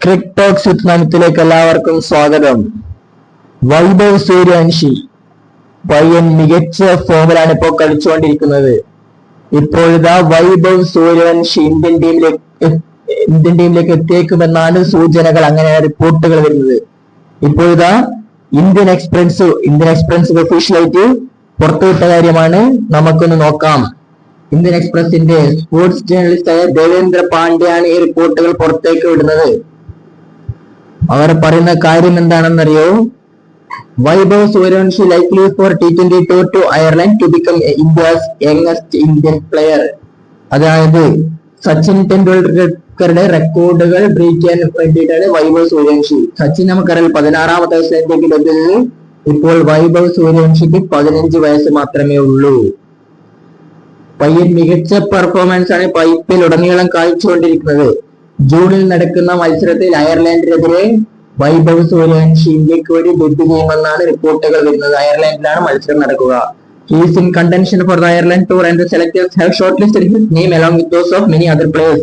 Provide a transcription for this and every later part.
Crick talks with എല്ലാവർക്കും സ്വാഗതം. വൈഭവ് സൂര്യവംശി പയ്യൻ മികച്ച ഫോമിലാണ് ഇപ്പോൾ കളിച്ചുകൊണ്ടിരിക്കുന്നത്. ഇപ്പോഴിതാ വൈഭവ് സൂര്യവംശി ഇന്ത്യൻ ടീമിലേക്ക് എത്തിയേക്കുമെന്നാണ് സൂചനകൾ, അങ്ങനെ റിപ്പോർട്ടുകൾ വരുന്നത്. ഇപ്പോഴിതാ ഇന്ത്യൻ എക്സ്പ്രസ് ഒഫീഷ്യലായിട്ട് പുറത്തുവിട്ട കാര്യമാണ്. നമുക്കൊന്ന് നോക്കാം. ഇന്ത്യൻ എക്സ്പ്രസിന്റെ സ്പോർട്സ് ജേർണലിസ്റ്റായ ദേവേന്ദ്ര പാണ്ഡ്യയാണ് ഈ റിപ്പോർട്ടുകൾ പുറത്തേക്ക് വിടുന്നത്. അവർ പറയുന്ന കാര്യം എന്താണെന്നറിയോ? Vaibhav Suryavanshi likely for T20 tour to Ireland to become India's youngest Indian player. അതായത് സച്ചിൻ ടെണ്ടുൽക്കറുടെ റെക്കോർഡുകൾ ബ്രേക്ക് ചെയ്യാൻ വേണ്ടിയിട്ടാണ് വൈഭവ് സൂര്യവംശി. സച്ചിൻ നമുക്കറിയാം 16-ാമത്തെ വയസ്സിലേക്ക് എത്തുന്നത്. ഇപ്പോൾ വൈഭവ് സൂര്യവംശിക്ക് 15 വയസ്സ് മാത്രമേ ഉള്ളൂ. പയ്യൻ മികച്ച പെർഫോമൻസ് ആണ് IPL ഉടനീളം കാഴ്ചകൊണ്ടിരിക്കുന്നത്. ജൂണിൽ നടക്കുന്ന മത്സരത്തിൽ അയർലൻഡിനെതിരെ വൈഭവ് സൂര്യവംശി ഇന്ത്യക്ക് വേണ്ടി ഡെബ്യൂ ചെയ്യുമെന്നാണ് റിപ്പോർട്ടുകൾ വരുന്നത്. അയർലൻഡിലാണ് മത്സരം നടക്കുക. He is in contention for the Ireland tour and the selectors have shortlisted his name along with those of many other players.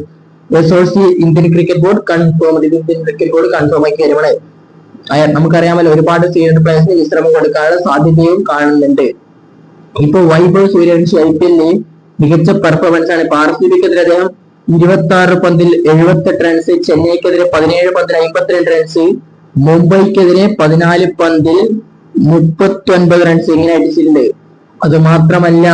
The source Indian Cricket Board confirmed. Indian cricket board confirm ആക്കിയ കാര്യമാണ്. നമുക്കറിയാമല്ലോ, ഒരുപാട് senior പ്ലേയേഴ്സിന് വിശ്രമം കൊടുക്കാനുള്ള സാധ്യതയും കാണുന്നുണ്ട്. ഇപ്പൊ Vaibhav Suryavanshi IPL മികച്ച പെർഫോമൻസ് ആണ്. RCBക്കെതിരെ അദ്ദേഹം 26 പന്തിൽ 78 റൺസ്, ചെന്നൈക്കെതിരെ 17 പന്തിൽ 52 റൺസ്, മുംബൈക്കെതിരെ 14 പന്തിൽ 39 റൺസ് ഇങ്ങനെ അടിച്ചിട്ടുണ്ട്. അത് മാത്രമല്ല,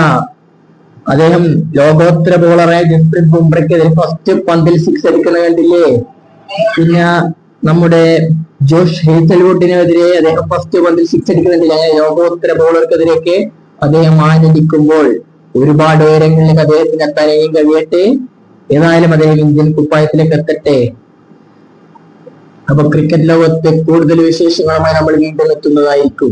അദ്ദേഹം ലോകോത്തര ബോളറായ ജസ്പ്രീത് ബുംറയ്ക്കെതിരെ ഫസ്റ്റ് പന്തിൽ 6 അടിക്കുന്ന കണ്ടില്ലേ. പിന്നെ നമ്മുടെ ജോഷ് ഹേസൽവുഡിനെതിരെ അദ്ദേഹം ഫസ്റ്റ് പന്തിൽ 6 അടിക്കുന്നുണ്ടില്ല. അങ്ങനെ ലോകോത്തര ബോളർക്കെതിരെയൊക്കെ അദ്ദേഹം ആഞ്ഞടിക്കുമ്പോൾ ഒരുപാട് ഉയരങ്ങളിലേക്ക് അദ്ദേഹത്തിന് എത്താനും കഴിയട്ടെ. ഏതായാലും അദ്ദേഹം ഇന്ത്യൻ കുപ്പായത്തിലേക്ക് എത്തട്ടെ. അപ്പൊ ക്രിക്കറ്റ് ലോകത്തെ കൂടുതൽ വിശേഷങ്ങളുമായി നമ്മൾ വീണ്ടും എത്തുന്നതായിരിക്കും.